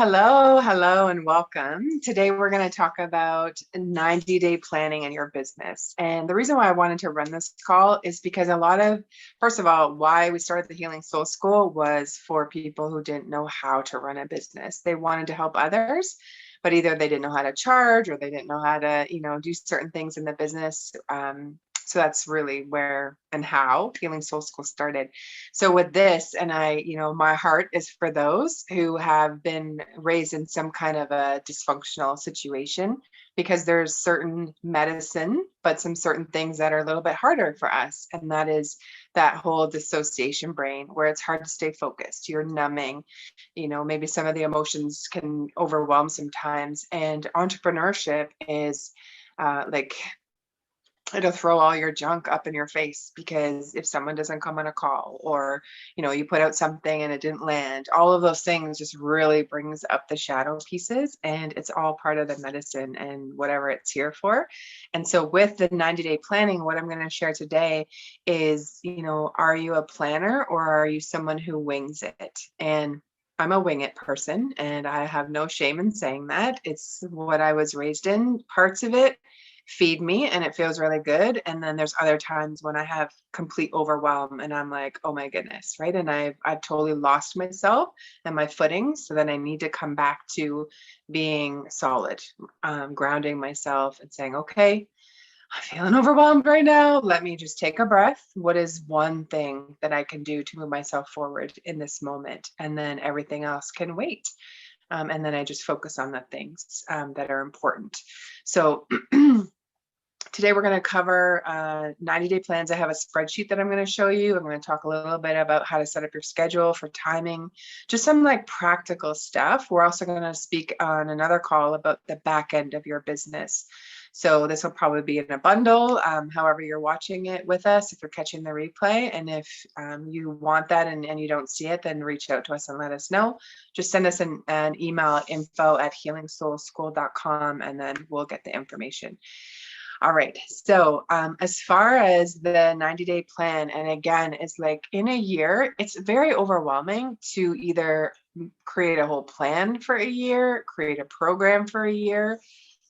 Hello, and welcome. Today, we're going to talk about 90-day planning in your business. And the reason why I wanted to run this call is because first of all, why we started the Healing Soul School was for people who didn't know how to run a business. They wanted to help others, but either they didn't know how to charge or they didn't know how to, do certain things in the business. So that's really where and how Healing Soul School started. So with this, and my heart is for those who have been raised in some kind of a dysfunctional situation, because there's certain medicine, but some certain things that are a little bit harder for us. And that is that whole dissociation brain where it's hard to stay focused. You're numbing, maybe some of the emotions can overwhelm sometimes. And entrepreneurship is like, it'll throw all your junk up in your face, because if someone doesn't come on a call, or you put out something and it didn't land, all of those things just really brings up the shadow pieces, and it's all part of the medicine and whatever it's here for. And so with the 90-day planning, what I'm going to share today is, are you a planner or are you someone who wings it? And I'm a wing it person, and I have no shame in saying that. It's what I was raised in. Parts of it feed me and it feels really good. And then there's other times when I have complete overwhelm and I'm like, oh my goodness, right? And I've totally lost myself and my footing. So then I need to come back to being solid, grounding myself and saying, okay, I'm feeling overwhelmed right now. Let me just take a breath. What is one thing that I can do to move myself forward in this moment? And then everything else can wait. And then I just focus on the things that are important. So today we're going to cover 90-day plans. I have a spreadsheet that I'm going to show you. I'm going to talk a little bit about how to set up your schedule for timing, just some like practical stuff. We're also going to speak on another call about the back end of your business. So this will probably be in a bundle, however you're watching it with us, if you're catching the replay. And if you want that and you don't see it, then reach out to us and let us know. Just send us an email at info@healingsoulschool.com, and then we'll get the information. All right. So as far as the 90-day plan, and again, it's like in a year, it's very overwhelming to either create a whole plan for a year, create a program for a year.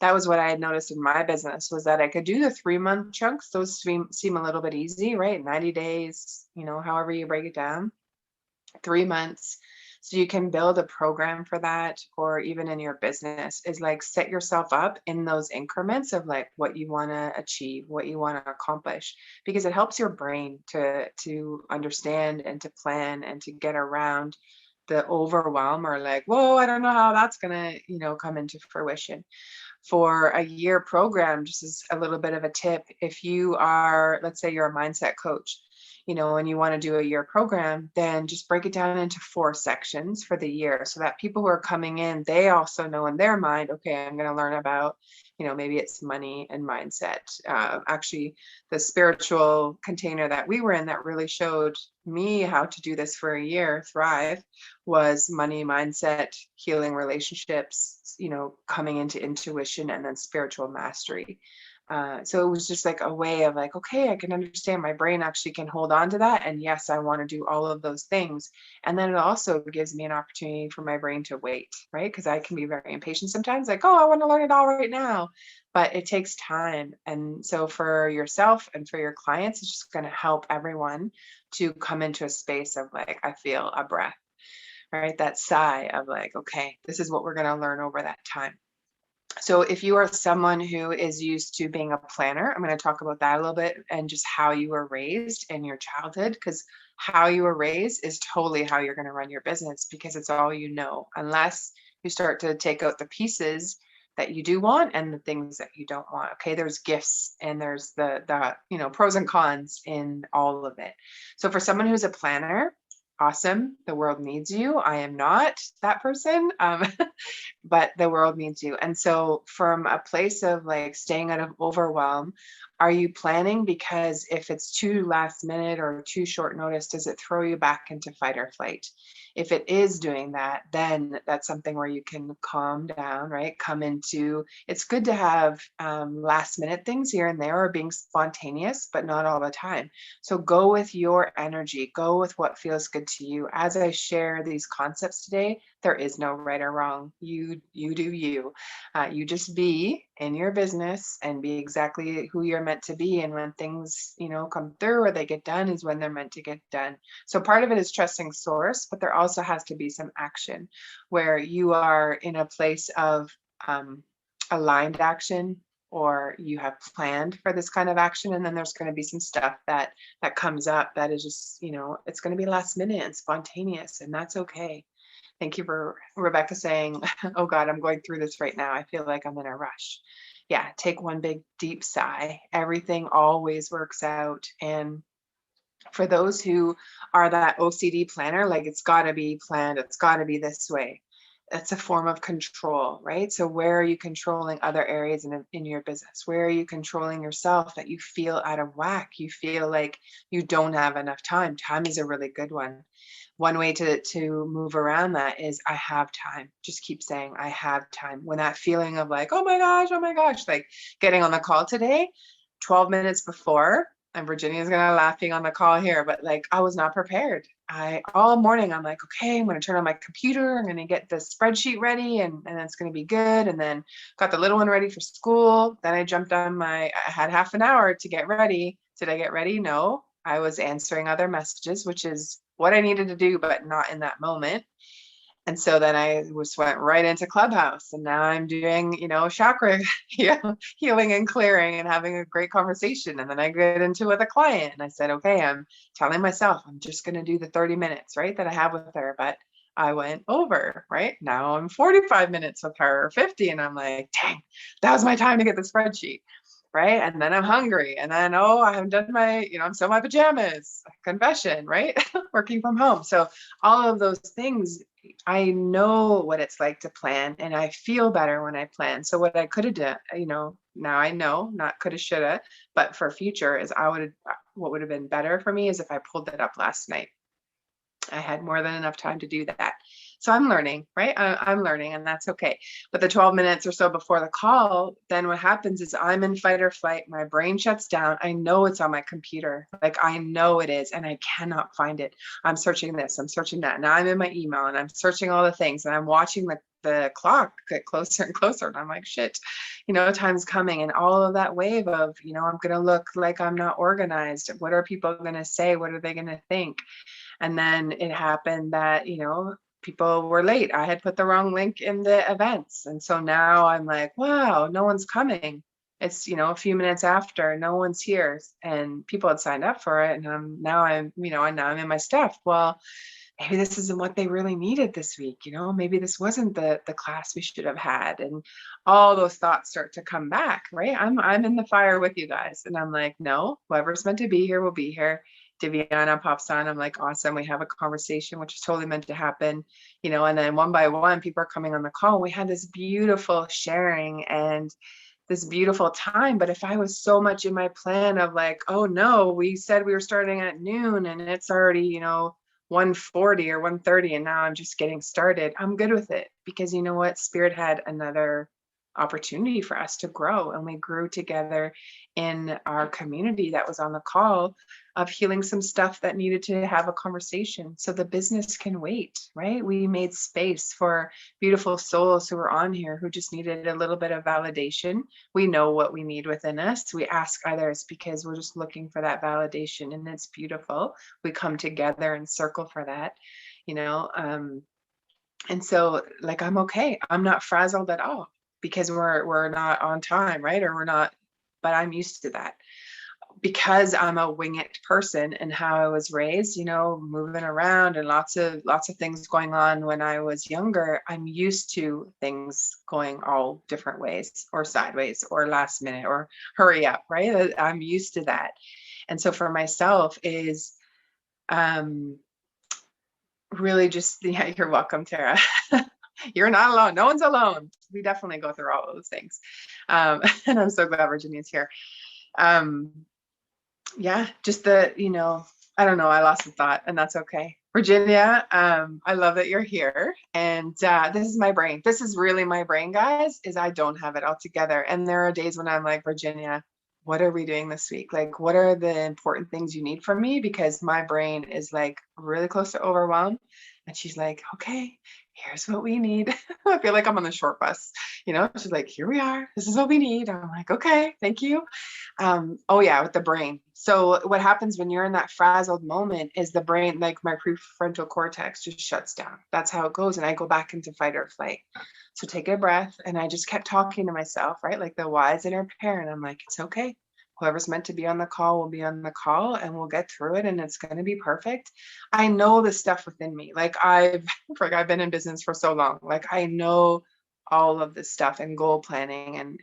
That was what I had noticed in my business, was that I could do the 3-month chunks. Those seem a little bit easy, right? 90 days, however you break it down, 3 months. So you can build a program for that, or even in your business, is like set yourself up in those increments of like what you want to achieve, what you want to accomplish, because it helps your brain to understand and to plan and to get around the overwhelm, or like, whoa, I don't know how that's gonna, come into fruition. For a year program, just as a little bit of a tip, if you are, let's say you're a mindset coach, and you want to do a year program, then just break it down into 4 sections for the year, so that people who are coming in, they also know in their mind, okay, I'm going to learn about, maybe it's money and mindset. Actually, the spiritual container that we were in that really showed me how to do this for a year, thrive, was money, mindset, healing relationships, coming into intuition, and then spiritual mastery. So it was just like a way of like, okay, I can understand my brain actually can hold on to that. And yes, I want to do all of those things. And then it also gives me an opportunity for my brain to wait, right? Because I can be very impatient sometimes, like, oh, I want to learn it all right now. But it takes time. And so for yourself and for your clients, it's just going to help everyone to come into a space of like, I feel a breath, right? That sigh of like, okay, this is what we're going to learn over that time. So if you are someone who is used to being a planner, I'm going to talk about that a little bit, and just how you were raised in your childhood, because how you were raised is totally how you're going to run your business, because it's all you know, unless you start to take out the pieces that you do want and the things that you don't want. Okay, there's gifts and there's the pros and cons in all of it. So for someone who's a planner, awesome. The world needs you. I am not that person, but the world needs you. And so from a place of like staying out of overwhelm, are you planning? Because if it's too last minute or too short notice, does it throw you back into fight or flight? If it is doing that, then that's something where you can calm down, right? Come into, it's good to have last minute things here and there, or being spontaneous, but not all the time. So go with your energy, go with what feels good to you. As I share these concepts today, there is no right or wrong. You do you. You just be in your business and be exactly who you're meant to be. And when things, come through or they get done is when they're meant to get done. So part of it is trusting source, but there also has to be some action where you are in a place of aligned action, or you have planned for this kind of action, and then there's going to be some stuff that comes up that is just, it's going to be last minute and spontaneous, and that's okay. Thank you for Rebecca saying, oh God, I'm going through this right now. I feel like I'm in a rush. Yeah, take one big deep sigh. Everything always works out. And for those who are that OCD planner, like it's got to be planned, it's got to be this way. That's a form of control, right? So where are you controlling other areas in your business? Where are you controlling yourself that you feel out of whack? You feel like you don't have enough time. Time is a really good one. One way to move around that is I have time. Just keep saying I have time. When that feeling of like, oh my gosh, like getting on the call today, 12 minutes before, and Virginia's gonna laughing on the call here, but like I was not prepared. All morning I'm like, okay, I'm gonna turn on my computer, I'm gonna get the spreadsheet ready, and it's gonna be good. And then got the little one ready for school. Then I jumped on I had half an hour to get ready. Did I get ready? No. I was answering other messages, which is what I needed to do, but not in that moment. And so then I went right into Clubhouse, and now I'm doing, chakra healing and clearing and having a great conversation. And then I get into with a client, and I said, okay, I'm telling myself I'm just going to do the 30 minutes, right, that I have with her. But I went over, right? Now I'm 45 minutes with her, or 50. And I'm like, dang, that was my time to get the spreadsheet. Right. And then I'm hungry. And then, I haven't done I'm still in my pajamas. Confession, right? Working from home. So all of those things, I know what it's like to plan, and I feel better when I plan. So what I could have done, now I know, not coulda, shoulda, but for future is what would have been better for me is if I pulled it up last night. I had more than enough time to do that. So I'm learning, right? I'm learning, and that's okay. But the 12 minutes or so before the call, then what happens is I'm in fight or flight. My brain shuts down. I know it's on my computer. Like I know it is, and I cannot find it. I'm searching this, I'm searching that. Now I'm in my email and I'm searching all the things, and I'm watching the clock get closer and closer. And I'm like, shit, time's coming. And all of that wave of, I'm going to look like I'm not organized. What are people going to say? What are they going to think? And then it happened that, people were late. I had put the wrong link in the events. And so now I'm like, wow, no one's coming. It's, a few minutes after, no one's here, and people had signed up for it. And now I'm in my stuff. Well, maybe this isn't what they really needed this week. Maybe this wasn't the class we should have had. And all those thoughts start to come back, right? I'm in the fire with you guys. And I'm like, no, whoever's meant to be here will be here. Diviana pops on. I'm like, awesome. We have a conversation, which is totally meant to happen, and then one by one, people are coming on the call. We had this beautiful sharing and this beautiful time. But if I was so much in my plan of like, oh no, we said we were starting at noon and it's already, 1:40 or 1:30, and now I'm just getting started, I'm good with it, because you know what? Spirit had another opportunity for us to grow, and we grew together in our community that was on the call of healing some stuff that needed to have a conversation, so the business can wait, right? We made space for beautiful souls who were on here who just needed a little bit of validation. We know what we need within us. We ask others because we're just looking for that validation, and it's beautiful. We come together and circle for that, and so like, I'm okay. I'm not frazzled at all because we're not on time, right? Or we're not, but I'm used to that because I'm a wing it person and how I was raised, moving around and lots of things going on when I was younger. I'm used to things going all different ways, or sideways, or last minute, or hurry up, right? I'm used to that. And so for myself is really just, yeah, you're welcome, Tara. You're not alone. No one's alone. We definitely go through all of those things. And I'm so glad Virginia's here. Yeah, just I don't know, I lost the thought, and that's okay. Virginia, I love that you're here. And this is my brain. This is really my brain, guys, is I don't have it all together. And there are days when I'm like, Virginia, what are we doing this week? Like, what are the important things you need from me? Because my brain is like really close to overwhelm. And she's like, okay, here's what we need. I feel like I'm on the short bus, you know, she's like, here we are. This is what we need. I'm like, okay, thank you. Oh yeah, with the brain. So what happens when you're in that frazzled moment is the brain, like my prefrontal cortex just shuts down. That's how it goes. And I go back into fight or flight. So take a breath. And I just kept talking to myself, right? Like the wise inner parent. I'm like, it's okay. Whoever's meant to be on the call will be on the call and we'll get through it and it's going to be perfect. I know the stuff within me. Like I've been in business for so long. Like I know all of this stuff and goal planning and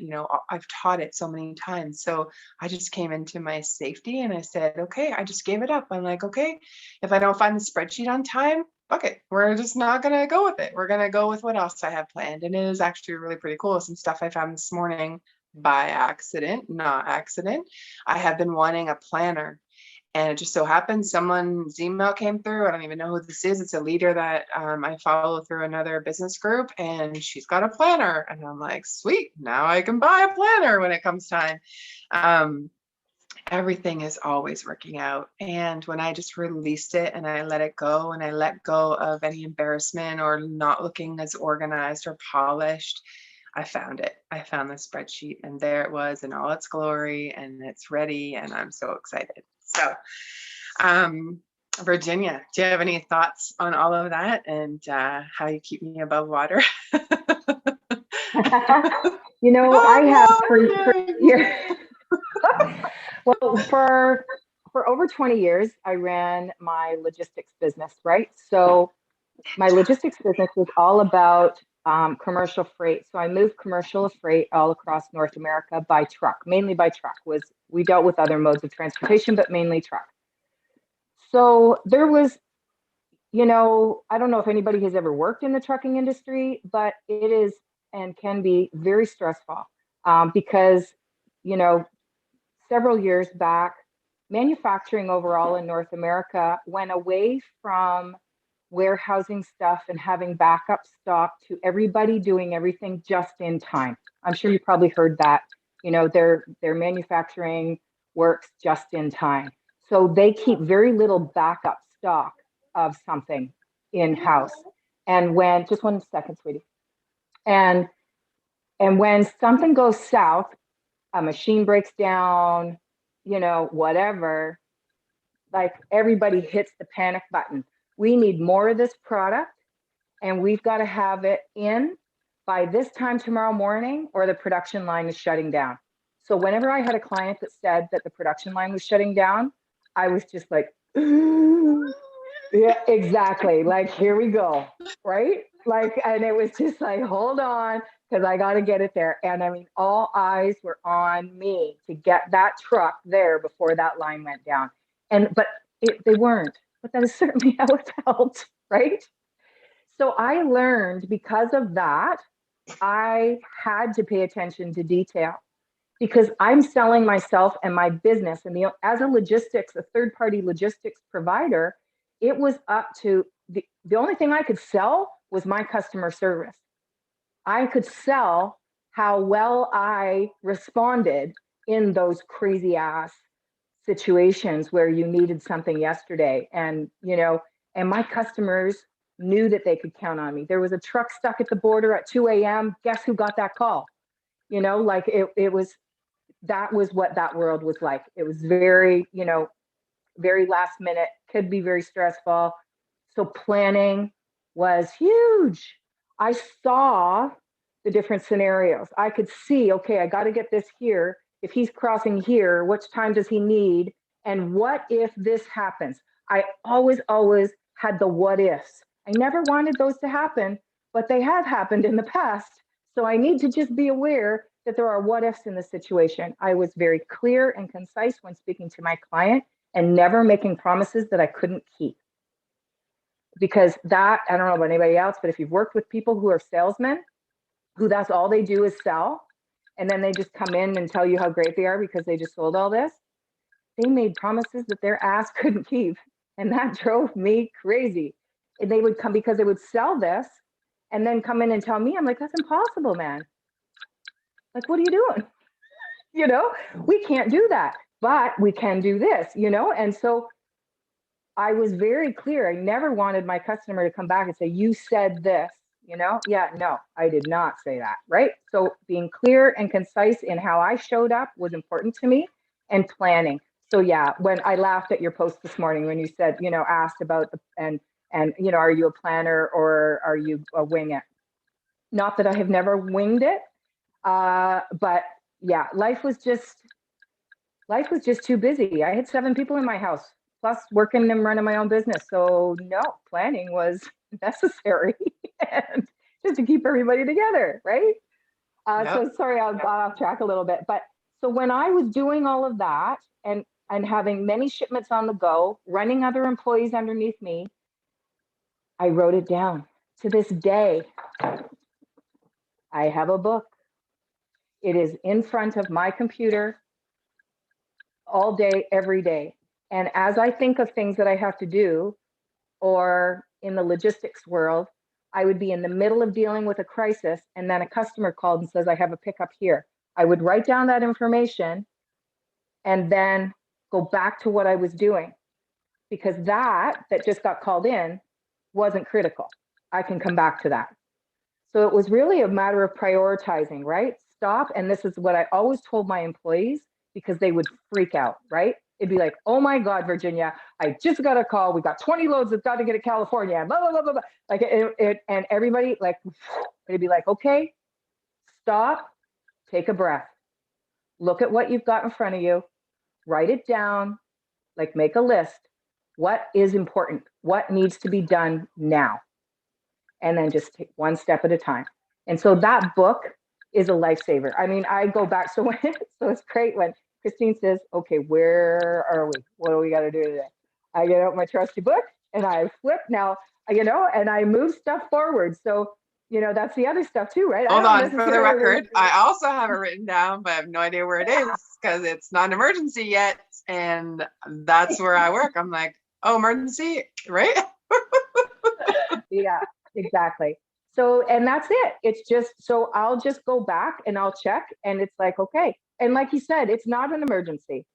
I've taught it so many times. So I just came into my safety and I said, okay, I just gave it up. I'm like, okay, if I don't find the spreadsheet on time, okay, we're just not going to go with it. We're going to go with what else I have planned. And it is actually really pretty cool. Some stuff I found this morning by accident, not accident. I have been wanting a planner. And it just so happens someone's email came through. I don't even know who this is. It's a leader that I follow through another business group, and she's got a planner. And I'm like, sweet, now I can buy a planner when it comes time. Everything is always working out. And when I just released it and I let it go and I let go of any embarrassment or not looking as organized or polished, I found it. I found the spreadsheet and there it was in all its glory and it's ready and I'm so excited. So, Virginia, do you have any thoughts on all of that and how you keep me above water? I have for years. Well, for over 20 years, I ran my logistics business, right? So my logistics business was all about commercial freight. So I moved commercial freight all across North America by truck, mainly by truck. We dealt with other modes of transportation, but mainly truck. So there was, I don't know if anybody has ever worked in the trucking industry, but it is and can be very stressful because, several years back, manufacturing overall in North America went away from warehousing stuff and having backup stock to everybody doing everything just in time. I'm sure you probably heard that. Their manufacturing works just in time. So they keep very little backup stock of something in house. And when, just one second, sweetie. And when something goes south, a machine breaks down, whatever, like everybody hits the panic button. We need more of this product and we've got to have it in by this time tomorrow morning or the production line is shutting down. So whenever I had a client that said that the production line was shutting down, I was just like, yeah, exactly. Like, here we go. Right. Like, and it was just like, hold on, because I got to get it there. And I mean, all eyes were on me to get that truck there before that line went down. But they weren't. But that is certainly how it felt. Right. So I learned because of that, I had to pay attention to detail because I'm selling myself and my business. And as a third-party logistics provider, it was up to the only thing I could sell was my customer service. I could sell how well I responded in those crazy ass situations where you needed something yesterday. And my customers knew that they could count on me. There was a truck stuck at the border at 2 a.m. Guess who got that call? Like that was what that world was like. It was very, very last minute, could be very stressful. So planning was huge. I saw the different scenarios. I could see, okay, I got to get this here. If he's crossing here, which time does he need? And what if this happens? I always had the what ifs. I never wanted those to happen, but they have happened in the past. So I need to just be aware that there are what ifs in the situation. I was very clear and concise when speaking to my client and never making promises that I couldn't keep. Because that, I don't know about anybody else, but if you've worked with people who are salesmen, who that's all they do is sell, and then they just come in and tell you how great they are because they just sold all this, they made promises that their ass couldn't keep. And that drove me crazy. And they would come because they would sell this and then come in and tell me, I'm like, that's impossible, man. Like, what are you doing? you know, we can't do that, but we can do this, you know? And so I was very clear. I never wanted my customer to come back and say, you said this, you know? Yeah, no, I did not say that, right? So being clear and concise in how I showed up was important to me, and planning. So yeah, when I laughed at your post this morning, when you said, you know, asked about and, you know, are you a planner or are you a wing it? Not that I have never winged it, but yeah, life was just too busy. I had 7 people in my house, plus working and running my own business. So no, planning was necessary and just to keep everybody together, right? Yep. So sorry, I'll got off track a little bit. But so when I was doing all of that and having many shipments on the go, running other employees underneath me, I wrote it down. To this day, I have a book. It is in front of my computer all day, every day. And as I think of things that I have to do, or in the logistics world, I would be in the middle of dealing with a crisis, and then a customer called and says, I have a pickup here. I would write down that information and then go back to what I was doing, because that just got called in wasn't critical. I can come back to that. So it was really a matter of prioritizing, right? Stop. And this is what I always told my employees, because they would freak out, right? It'd be like, oh my God, Virginia, I just got a call. We got 20 loads that's got to get to California. Blah, blah, blah, blah, blah. Like and everybody like, it'd be like, okay, stop, take a breath, look at what you've got in front of you, write it down, like make a list. What is important? What needs to be done now? And then just take one step at a time. And so that book is a lifesaver. I mean, I go back. So it's great when Christine says, okay, where are we? What do we got to do today? I get out my trusty book and I flip now, you know, and I move stuff forward. So, you know, that's the other stuff too, right? Hold on, for the record, I also have it written down, but I have no idea where it is because it's not an emergency yet. And that's where I work. I'm like, oh, emergency, right? Yeah, exactly. So, and that's it. It's just, so I'll just go back and I'll check, and it's like, okay. And like you said, it's not an emergency.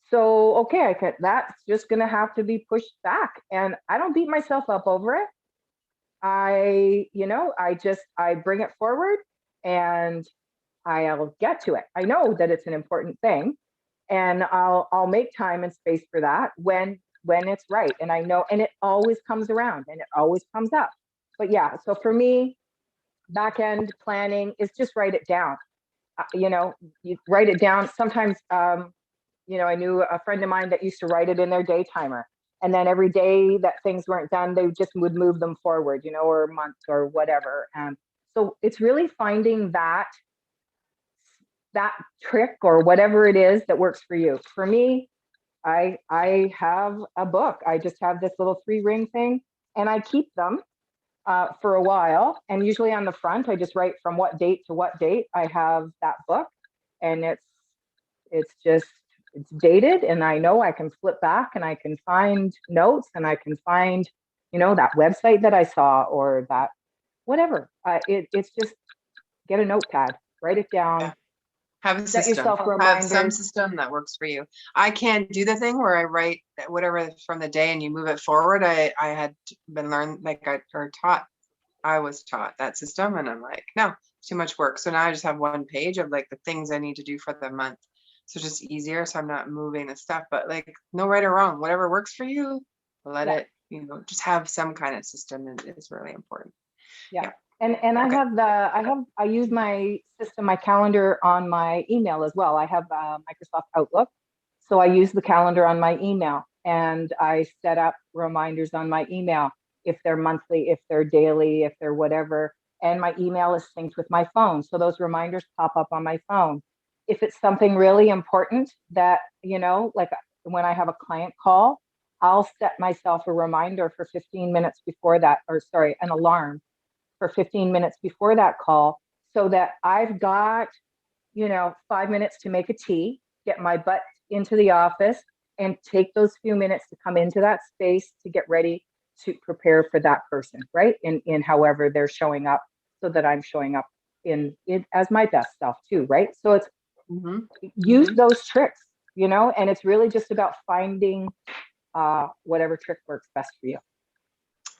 So, okay, that's just going to have to be pushed back. And I don't beat myself up over it. You know, I bring it forward and I'll get to it. I know that it's an important thing, and I'll make time and space for that when it's right. And I know, and it always comes around and it always comes up. But yeah, so for me, back end planning is just write it down. You know, you write it down. Sometimes, you know, I knew a friend of mine that used to write it in their day timer. And then every day that things weren't done, they just would move them forward, you know, or months or whatever. So it's really finding that trick or whatever it is that works for you. For me, I have a book. I just have this little 3-ring thing, and I keep them for a while. And usually on the front, I just write from what date to what date I have that book, and it's dated, and I know I can flip back and I can find notes, and I can find, you know, that website that I saw or that whatever. It's just get a notepad, write it down. Yeah. Have a Set system. yourself Have reminders. some system that works for you. I can't do the thing where I write whatever from the day and you move it forward. I had been learned, like I was taught that system, and I'm like, no, it's too much work. So now I just have one page of like the things I need to do for the month. So it's just easier. So I'm not moving the stuff, but like no right or wrong, whatever works for you, let it, you know, just have some kind of system is really important. Yeah. And Okay. I use my system, my calendar on my email as well. I have Microsoft Outlook. So I use the calendar on my email, and I set up reminders on my email if they're monthly, if they're daily, if they're whatever. And my email is synced with my phone. So those reminders pop up on my phone. If it's something really important that, you know, like when I have a client call, I'll set myself a reminder for 15 minutes before that, or sorry, an alarm for 15 minutes before that call, so that I've got, you know, 5 minutes to make a tea, get my butt into the office, and take those few minutes to come into that space to get ready to prepare for that person, right? In however they're showing up, so that I'm showing up in as my best self too, right? So it's use those tricks, you know, and it's really just about finding whatever trick works best for you.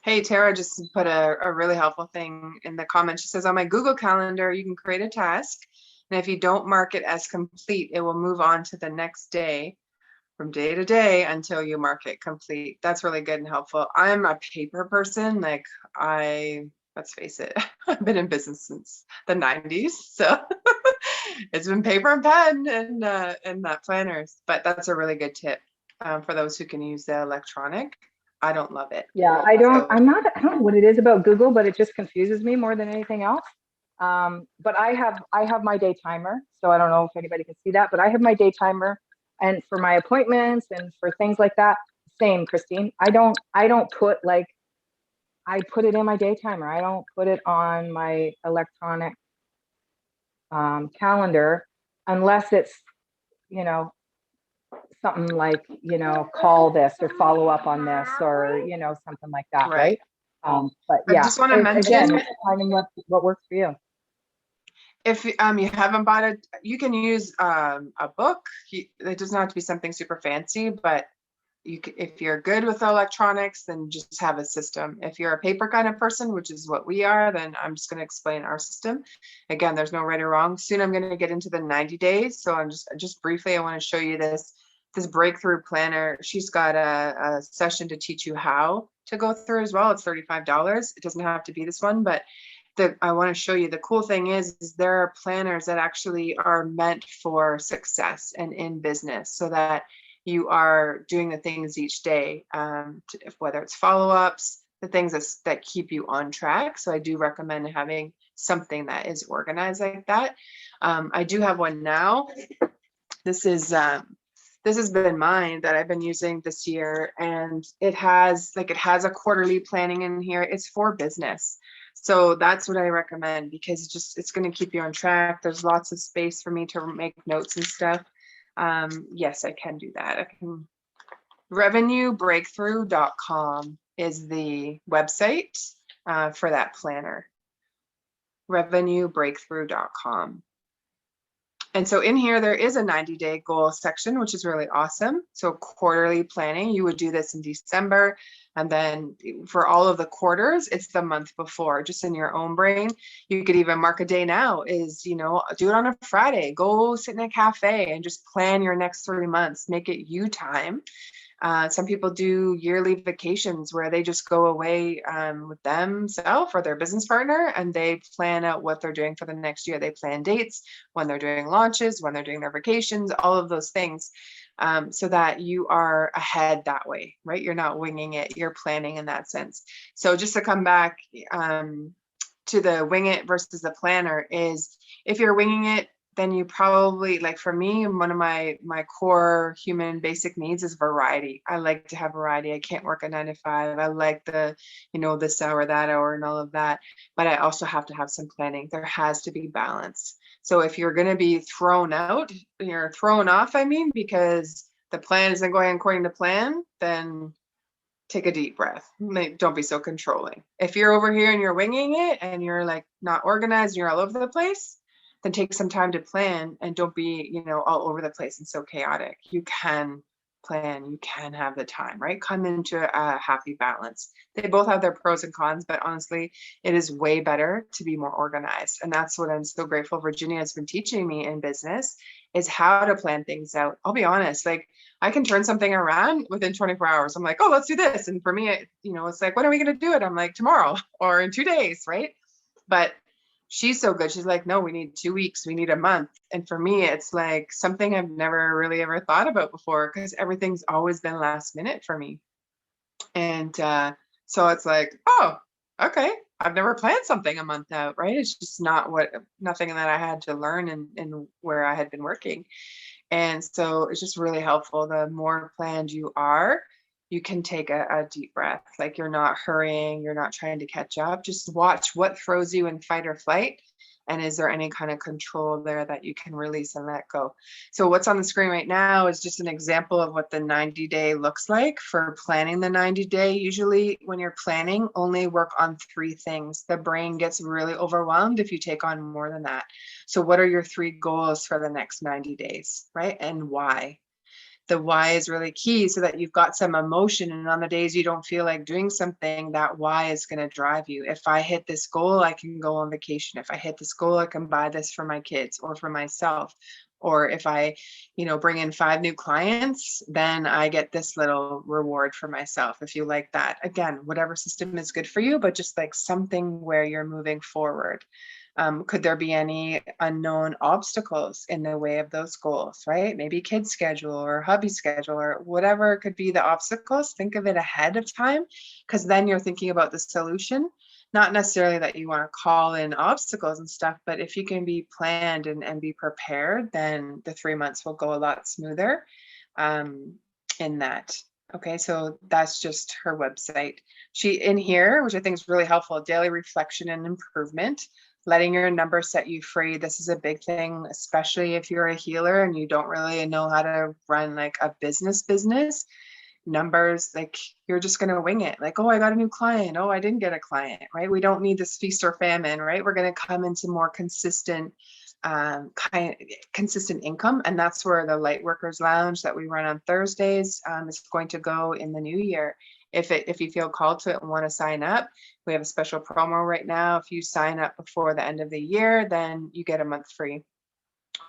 Hey, Tara just put a really helpful thing in the comments. She says, on my Google Calendar, you can create a task. And if you don't mark it as complete, it will move on to the next day from day to day until you mark it complete. That's really good and helpful. I'm a paper person. Like let's face it, I've been in business since the 90s. So it's been paper and pen and not planners. But that's a really good tip for those who can use the electronic. I don't love it. Yeah, I don't know what it is about Google, but it just confuses me more than anything else. But I have my day timer, so I don't know if anybody can see that, but I have my day timer, and for my appointments and for things like that, same, Christine. I don't put like, I put it in my day timer. I don't put it on my electronic calendar unless it's, you know, something like, you know, call this or follow up on this or, you know, something like that, right? But yeah, I just want to mention, again, finding what works for you. If you haven't bought it, you can use a book. It doesn't have to be something super fancy, but if you're good with electronics, then just have a system. If you're a paper kind of person, which is what we are, then I'm just going to explain our system. Again, there's no right or wrong. Soon I'm going to get into the 90 days. So I'm just briefly, I want to show you this breakthrough planner. She's got a session to teach you how to go through as well. It's $35. It doesn't have to be this one, but I want to show you the cool thing is there are planners that actually are meant for success and in business, so that you are doing the things each day, whether it's follow-ups, the things that keep you on track. So I do recommend having something that is organized like that. I do have one now. This has been mine that I've been using this year, and it has a quarterly planning in here. It's for business. So that's what I recommend, because it's going to keep you on track. There's lots of space for me to make notes and stuff. Yes, I can do that. Revenuebreakthrough.com is the website for that planner. Revenuebreakthrough.com. And so in here, there is a 90-day goal section, which is really awesome. So quarterly planning, you would do this in December. And then for all of the quarters, it's the month before, just in your own brain. You could even mark a day now is, do it on a Friday. Go sit in a cafe and just plan your next 3 months. Make it you time. Some people do yearly vacations where they just go away with themselves or their business partner, and they plan out what they're doing for the next year. They plan dates, when they're doing launches, when they're doing their vacations, all of those things, so that you are ahead that way, right? You're not winging it, you're planning in that sense. So just to come back to the wing it versus the planner is, if you're winging it, then you probably, like for me, one of my core human basic needs is variety. I like to have variety. I can't work a 9 to 5. I like this hour, that hour, and all of that. But I also have to have some planning. There has to be balance. So if you're going to be thrown off, because the plan isn't going according to plan, then take a deep breath. Don't be so controlling. If you're over here and you're winging it and you're like not organized, you're all over the place, then take some time to plan and don't be, all over the place and so chaotic. You can plan, you can have the time, right? Come into a happy balance. They both have their pros and cons, but honestly, it is way better to be more organized. And that's what I'm so grateful Virginia has been teaching me in business, is how to plan things out. I'll be honest, like I can turn something around within 24 hours. I'm like, oh, let's do this. And for me, it's like, when are we going to do it? I'm like, tomorrow or in 2 days, right? But she's so good. She's like, no, we need 2 weeks. We need a month. And for me, it's like something I've never really ever thought about before, because everything's always been last minute for me. And so it's like, oh, okay. I've never planned something a month out, right? It's just nothing that I had to learn in where I had been working. And so it's just really helpful. The more planned you are, you can take a deep breath. Like you're not hurrying, you're not trying to catch up. Just watch what throws you in fight or flight And is there any kind of control there that you can release and let go? So what's on the screen right now is just an example of what the 90-day looks like for planning the 90-day. Usually when you're planning, only work on 3 things. The brain gets really overwhelmed if you take on more than that. So what are your 3 goals for the next 90 days, right? And why? The why is really key so that you've got some emotion, and on the days you don't feel like doing something, that why is going to drive you. If I hit this goal, I can go on vacation. If I hit this goal, I can buy this for my kids or for myself. Or if I, bring in 5 new clients, then I get this little reward for myself. If you like that, again, whatever system is good for you, but just like something where you're moving forward. Could there be any unknown obstacles in the way of those goals, right? Maybe kids schedule or hubby schedule or whatever could be the obstacles. Think of it ahead of time, because then you're thinking about the solution. Not necessarily that you want to call in obstacles and stuff, but if you can be planned and be prepared, then the 3 months will go a lot smoother in that. Okay, so that's just her website. She in here, which I think is really helpful, daily reflection and improvement, letting your number set you free. This is a big thing, especially if you're a healer and you don't really know how to run like a business. Numbers, like you're just going to wing it. Like, oh, I got a new client. Oh, I didn't get a client, right? We don't need this feast or famine, right? We're going to come into more consistent consistent income. And that's where the Light Workers Lounge that we run on Thursdays is going to go in the new year. If you feel called to it and want to sign up, we have a special promo right now. If you sign up before the end of the year, then you get a month free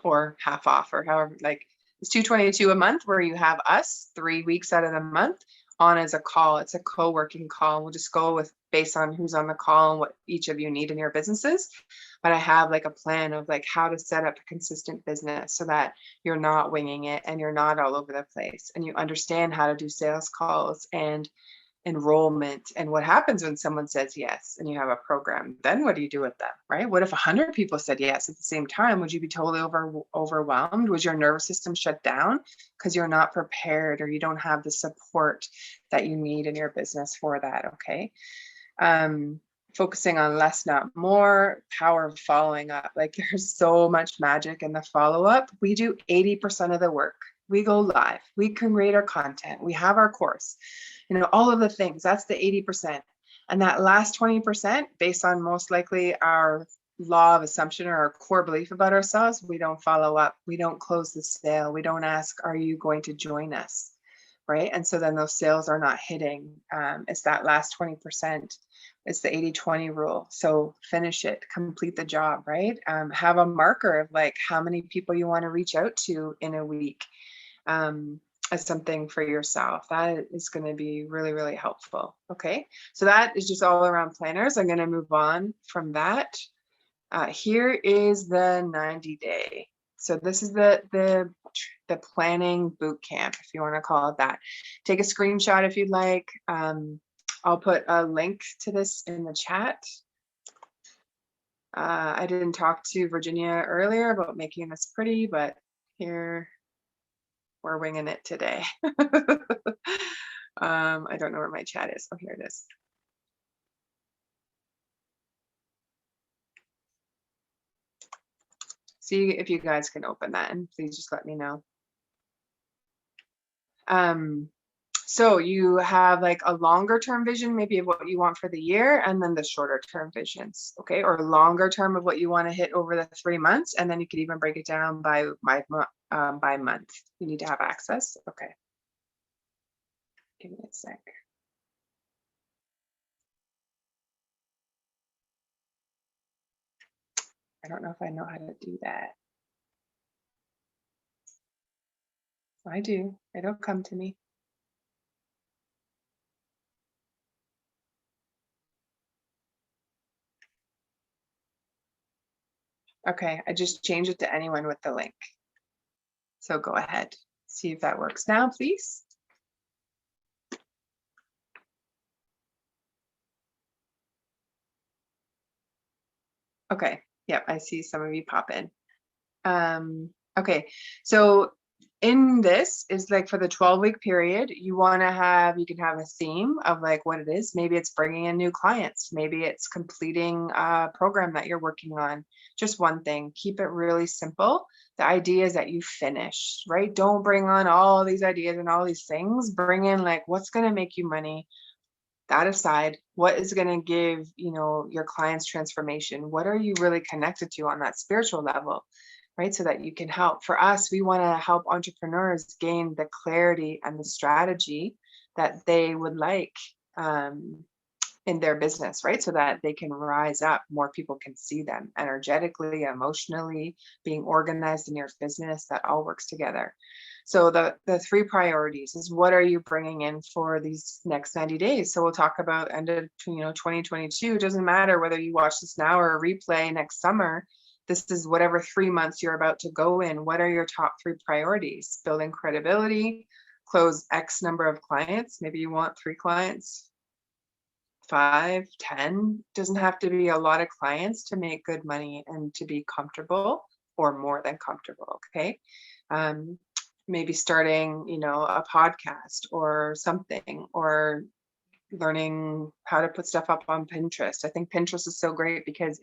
or half off, or however, like it's $222 a month, where you have us 3 weeks out of the month on as a call. It's a co-working call. We'll just go with based on who's on the call and what each of you need in your businesses. But I have like a plan of like how to set up a consistent business so that you're not winging it and you're not all over the place, and you understand how to do sales calls and enrollment and what happens when someone says yes and you have a program. Then what do you do with them, right? What if 100 people said yes at the same time? Would you be totally overwhelmed? Would your nervous system shut down because you're not prepared or you don't have the support that you need in your business for that? Okay. Focusing on less, not more, power of following up. Like there's so much magic in the follow-up. We do 80% of the work. We go live, we create our content, we have our course, all of the things. That's the 80%. And that last 20%, based on most likely our law of assumption or our core belief about ourselves, we don't follow up. We don't close the sale. We don't ask, are you going to join us? Right. And so then those sales are not hitting. It's that last 20%. It's the 80-20 rule. So finish it, complete the job, right? Have a marker of like how many people you want to reach out to in a week. As something for yourself. That is going to be really, really helpful. Okay, so that is just all around planners. I'm going to move on from that. Here is the 90-day. So this is the planning boot camp, if you want to call it that. Take a screenshot if you'd like. I'll put a link to this in the chat. I didn't talk to Virginia earlier about making this pretty, but here we're winging it today. I don't know where my chat is. Oh, here it is. See if you guys can open that, and please just let me know. So you have like a longer term vision, maybe of what you want for the year, and then the shorter term visions, okay? Or longer term of what you want to hit over the 3 months, and then you could even break it down by month. You need to have access. Okay. Give me a sec. I don't know if I know how to do that. I do. It'll come to me. Okay, I just changed it to anyone with the link. So go ahead, see if that works now, please. Okay, yep, I see some of you pop in. Okay, so in this is like for the 12-week period, you can have a theme of like what it is. Maybe it's bringing in new clients. Maybe it's completing a program that you're working on. Just one thing. Keep it really simple. The idea is that you finish, right? Don't bring on all these ideas and all these things. Bring in like what's going to make you money. That aside, what is going to give, your clients transformation? What are you really connected to on that spiritual level? Right? So that you can help. For us, we want to help entrepreneurs gain the clarity and the strategy that they would like in their business, right? So that they can rise up, more people can see them energetically, emotionally, being organized in your business. That all works together. So the three priorities is, what are you bringing in for these next 90 days? So we'll talk about end of 2022. It doesn't matter whether you watch this now or a replay next summer. This is whatever 3 months you're about to go in. What are your top 3 priorities? Building credibility, close X number of clients. Maybe you want 3 clients, 5, 10. Doesn't have to be a lot of clients to make good money and to be comfortable or more than comfortable. Okay. Maybe starting, a podcast or something, or learning how to put stuff up on Pinterest. I think Pinterest is so great because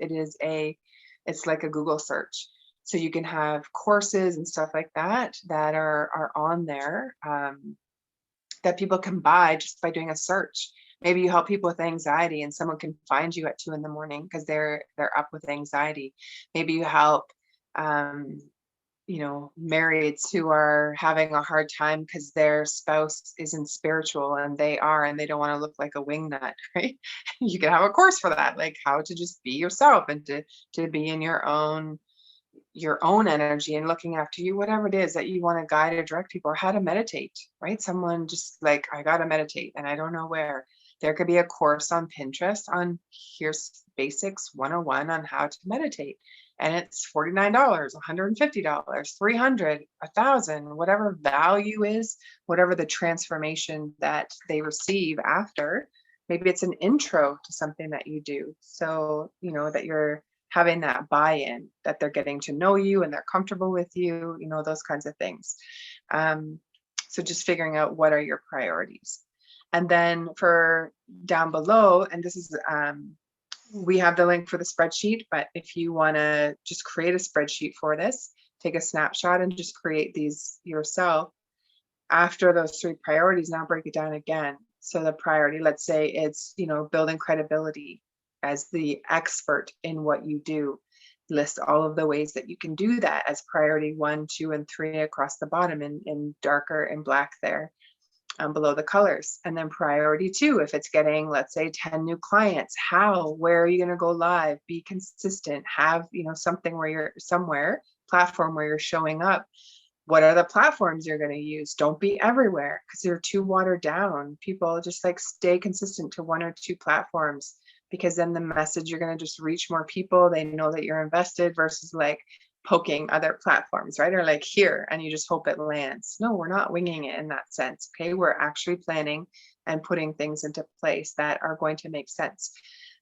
it's like a Google search. So you can have courses and stuff like that are on there that people can buy just by doing a search. Maybe you help people with anxiety and someone can find you at 2 a.m. because they're up with anxiety. Maybe you help marrieds who are having a hard time because their spouse isn't spiritual and they don't want to look like a wingnut, right? You can have a course for that, like how to just be yourself and to be in your own energy and looking after you, whatever it is that you want to guide or direct people, or how to meditate, right? Someone just like, I got to meditate and I don't know where. There could be a course on Pinterest on here's basics 101 on how to meditate. And it's $49, $150, $300, $1,000, whatever value is, whatever the transformation that they receive after. Maybe it's an intro to something that you do. So, that you're having that buy-in, that they're getting to know you and they're comfortable with you, those kinds of things. So just figuring out what are your priorities. And then for down below, and this is, we have the link for the spreadsheet, but if you want to just create a spreadsheet for this, take a snapshot and just create these yourself. After those 3 priorities, now break it down again. So the priority, let's say it's, building credibility as the expert in what you do. List all of the ways that you can do that as priority 1, 2, and 3 across the bottom in darker and black there. Below the colors. And then priority 2, if it's getting, let's say 10 new clients, where are you going to go live? Be consistent, have, something where you're platform where you're showing up. What are the platforms you're going to use? Don't be everywhere because they're too watered down. People just like stay consistent to 1 or 2 platforms, because then the message, you're going to just reach more people. They know that you're invested versus like poking other platforms, right? Or like here, and you just hope it lands. No, we're not winging it in that sense. Okay. We're actually planning and putting things into place that are going to make sense.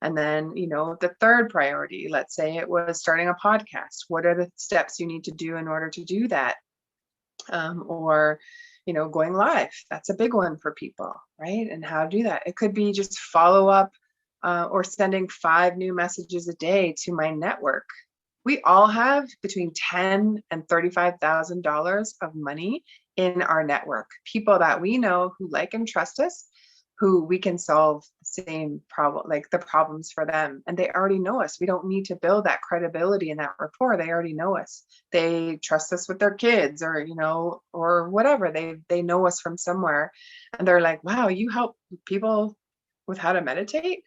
And then, the 3rd priority, let's say it was starting a podcast. What are the steps you need to do in order to do that? Or, going live. That's a big one for people, right? And how to do that. It could be just follow up or sending 5 new messages a day to my network. We all have between $10,000 and $35,000 of money in our network. People that we know who like and trust us, who we can solve the same problem, like the problems for them. And they already know us. We don't need to build that credibility and that rapport. They already know us. They trust us with their kids or, or whatever. They know us from somewhere. And they're like, wow, you help people with how to meditate?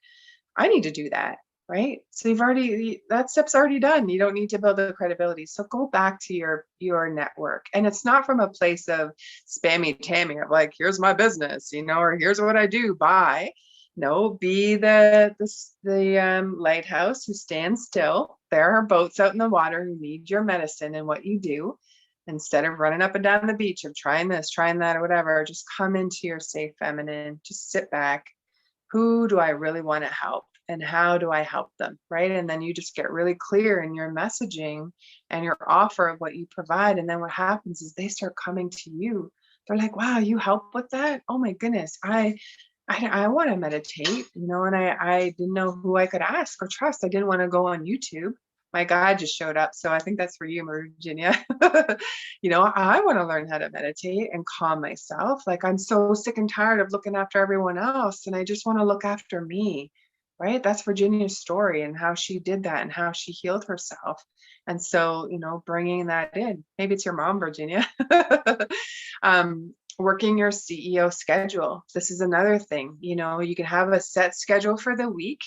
I need to do that. Right. So that step's already done. You don't need to build the credibility. So go back to your network. And it's not from a place of spammy tammy of like, here's my business, or here's what I do. Bye. No, be the lighthouse who stands still. There are boats out in the water who need your medicine and what you do. Instead of running up and down the beach of trying this, trying that, or whatever, just come into your safe feminine, just sit back. Who do I really want to help? and how do I help them, right? And then you just get really clear in your messaging and your offer of what you provide. And then what happens is they start coming to you. They're like, wow, you help with that? Oh my goodness, I want to meditate, and I didn't know who I could ask or trust. I didn't want to go on YouTube. My guide just showed up. So I think that's for you, Virginia. I want to learn how to meditate and calm myself. Like, I'm so sick and tired of looking after everyone else, and I just want to look after me, right? That's Virginia's story and how she did that and how she healed herself. And so, bringing that in, maybe it's your mom, Virginia. Working your CEO schedule. This is another thing. You can have a set schedule for the week.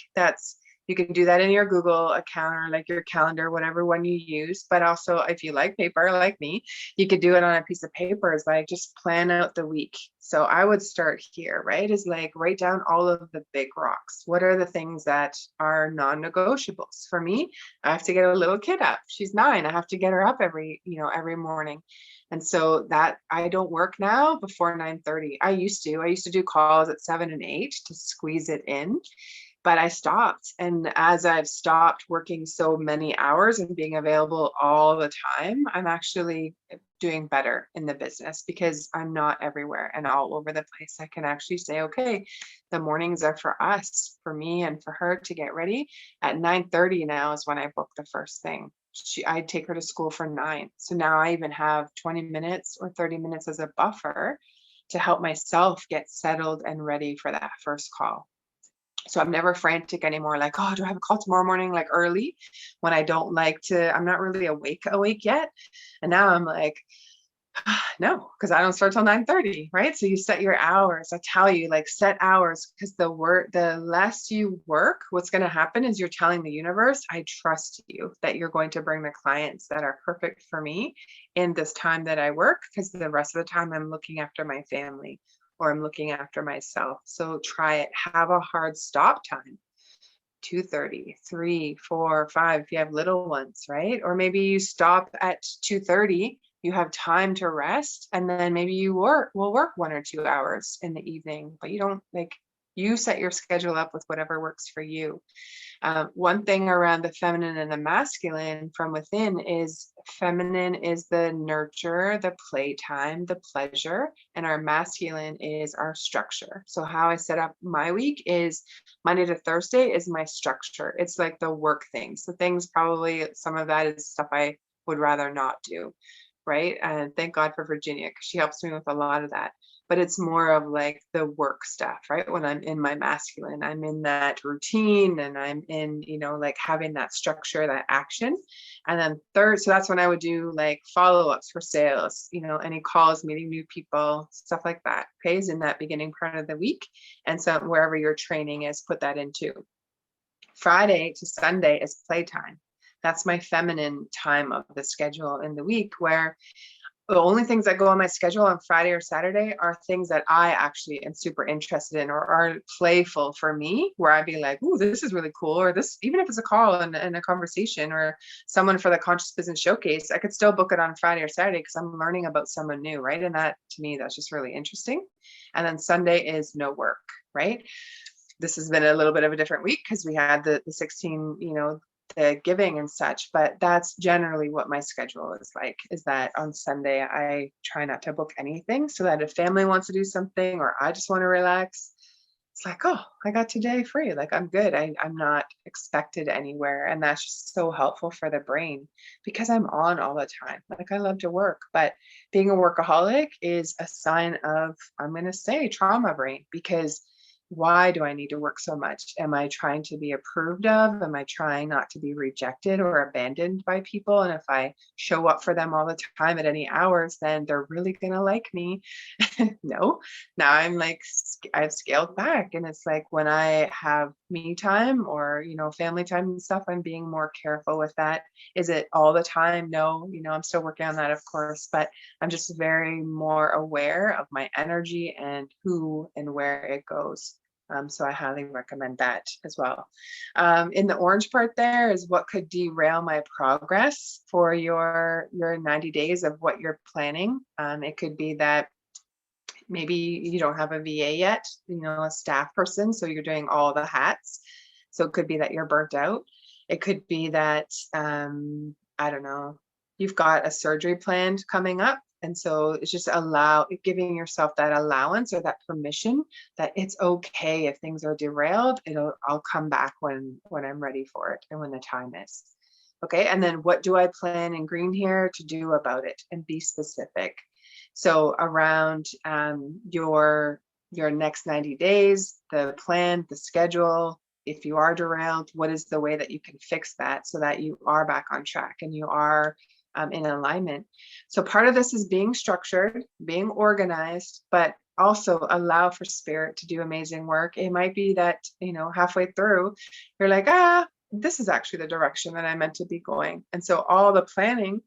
You can do that in your Google account or like your calendar, whatever one you use. But also, if you like paper, like me, you could do it on a piece of paper. It's like, just plan out the week. So I would start here, right? Is like, write down all of the big rocks. What are the things that are non-negotiables? For me, I have to get a little kid up. She's 9. I have to get her up every morning. And so that I don't work now before 9:30. I used to do calls at 7 and 8 to squeeze it in, but I stopped. And as I've stopped working so many hours and being available all the time, I'm actually doing better in the business because I'm not everywhere and all over the place. I can actually say, okay, the mornings are for us, for me and for her to get ready. At 9:30 now is when I book the first thing. I take her to school for 9. So now I even have 20 minutes or 30 minutes as a buffer to help myself get settled and ready for that first call. So I'm never frantic anymore. Like, oh, do I have a call tomorrow morning? Like early, when I'm not really awake yet. And now I'm like, no, because I don't start till 9:30, right? So you set your hours. I tell you, like, set hours, because the less you work, what's going to happen is you're telling the universe, I trust you that you're going to bring the clients that are perfect for me in this time that I work, because the rest of the time I'm looking after my family or I'm looking after myself. So try it. Have a hard stop time. 2:30, 3, 4, 5, if you have little ones, right? Or maybe you stop at 2:30, you have time to rest, and then maybe will work 1 or 2 hours in the evening, but you set your schedule up with whatever works for you. One thing around the feminine and the masculine from within is feminine is the nurture, the playtime, the pleasure, and our masculine is our structure. So how I set up my week is Monday to Thursday is my structure. It's like the work things. The things, probably some of that is stuff I would rather not do, right? And thank God for Virginia, because she helps me with a lot of that. But it's more of like the work stuff, right? When I'm in my masculine, I'm in that routine and I'm in, like having that structure, that action. And then third, so that's when I would do like follow-ups for sales, any calls, meeting new people, stuff like that. Okay, is in that beginning part of the week. And so wherever your training is, put that into. Friday to Sunday is playtime. That's my feminine time of the schedule in the week, where the only things that go on my schedule on Friday or Saturday are things that I actually am super interested in or are playful for me, where I'd be like, ooh, this is really cool. Or this, even if it's a call and a conversation or someone for the Conscious Business Showcase, I could still book it on Friday or Saturday because I'm learning about someone new, right? And that, to me, that's just really interesting. And then Sunday is no work, right? This has been a little bit of a different week because we had the 16, the giving and such, but that's generally what my schedule is like, is that on Sunday, I try not to book anything, so that if family wants to do something or I just want to relax, it's like, oh, I got today free. Like, I'm good. I'm not expected anywhere. And that's just so helpful for the brain because I'm on all the time. Like, I love to work, but being a workaholic is a sign of, I'm going to say, trauma brain, because why do I need to work so much? Am I trying to be approved of? Am I trying not to be rejected or abandoned by people? And if I show up for them all the time at any hours, then they're really going to like me. No, now I'm like, I've scaled back. And it's like when I have me time or, family time and stuff, I'm being more careful with that. Is it all the time? No, I'm still working on that, of course, but I'm just very more aware of my energy and who and where it goes. So I highly recommend that as well. In the orange part there is what could derail my progress for your 90 days of what you're planning. It could be that maybe you don't have a VA yet, a staff person, so you're doing all the hats. So it could be that you're burnt out. It could be that, I don't know, you've got a surgery planned coming up. And so it's just giving yourself that allowance or that permission that it's okay if things are derailed. I'll come back when I'm ready for it and when the time is. Okay. And then what do I plan in green here to do about it, and be specific. So around your next 90 days, the plan, the schedule, if you are derailed, what is the way that you can fix that so that you are back on track and you are in alignment. So part of this is being structured, being organized, but also allow for spirit to do amazing work. It might be that, halfway through, you're like, this is actually the direction that I meant to be going. And so all the planning,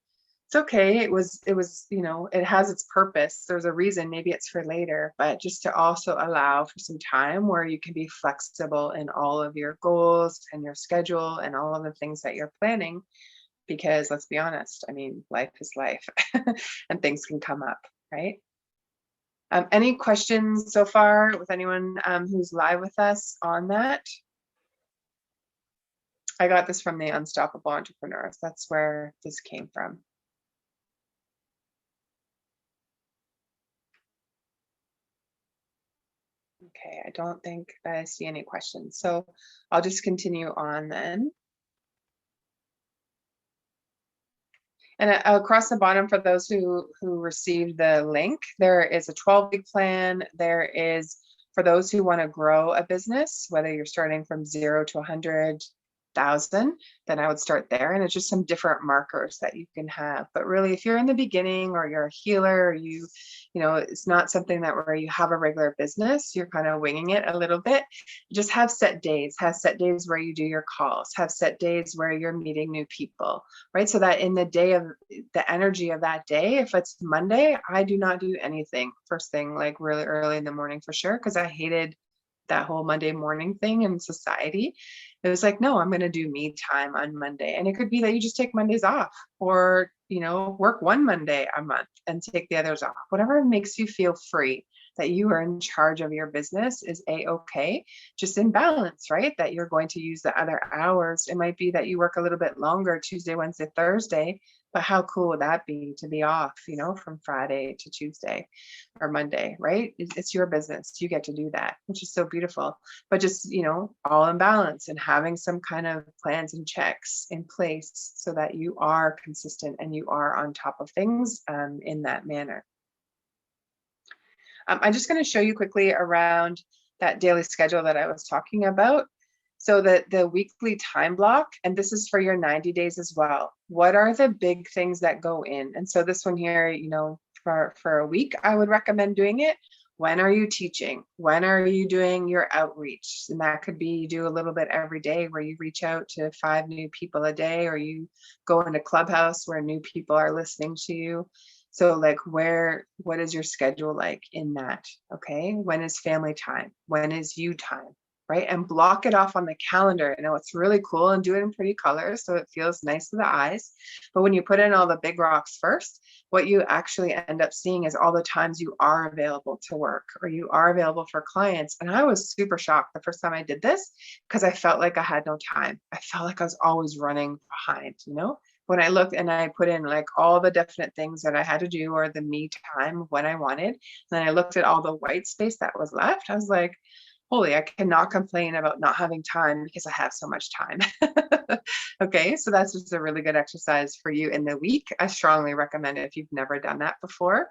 it's okay. It was, it has its purpose. There's a reason, maybe it's for later, but just to also allow for some time where you can be flexible in all of your goals and your schedule and all of the things that you're planning. Because let's be honest, life is life and things can come up, right? Any questions so far with anyone who's live with us on that? I got this from the Unstoppable Entrepreneurs. That's where this came from. Okay, I don't think I see any questions. So I'll just continue on then. And across the bottom, for those who received the link, there is a 12-week plan. There is, for those who want to grow a business, whether you're starting from 0 to 100,000, then I would start there. And it's just some different markers that you can have. But really, if you're in the beginning or you're a healer, or it's not something that where you have a regular business, you're kind of winging it a little bit. Just have set days where you do your calls, have set days where you're meeting new people, right? So that in the day of the energy of that day, if it's Monday, I do not do anything first thing, like really early in the morning for sure, because I hated that whole Monday morning thing in society. It was like, no, I'm going to do me time on Monday. And it could be that you just take Mondays off, or, work one Monday a month and take the others off. Whatever makes you feel free, that you are in charge of your business, is a-okay, just in balance, right? That you're going to use the other hours. It might be that you work a little bit longer Tuesday, Wednesday, Thursday, but how cool would that be to be off, from Friday to Tuesday or Monday, right? It's your business. You get to do that, which is so beautiful. But just, all in balance and having some kind of plans and checks in place so that you are consistent and you are on top of things in that manner. I'm just going to show you quickly around that daily schedule that I was talking about. So the weekly time block, and this is for your 90 days as well. What are the big things that go in? And so this one here, for a week, I would recommend doing it. When are you teaching? When are you doing your outreach? And that could be, you do a little bit every day where you reach out to 5 new people a day, or you go into Clubhouse where new people are listening to you. So like what is your schedule like in that? Okay. When is family time? When is you time? Right? And block it off on the calendar. It's really cool, and do it in pretty colors so it feels nice to the eyes. But when you put in all the big rocks first, what you actually end up seeing is all the times you are available to work, or you are available for clients. And I was super shocked the first time I did this, because I felt like I had no time. I felt like I was always running behind, when I looked and I put in like all the definite things that I had to do, or the me time when I wanted, then I looked at all the white space that was left. I was like, holy, I cannot complain about not having time because I have so much time. Okay, so that's just a really good exercise for you in the week. I strongly recommend it if you've never done that before.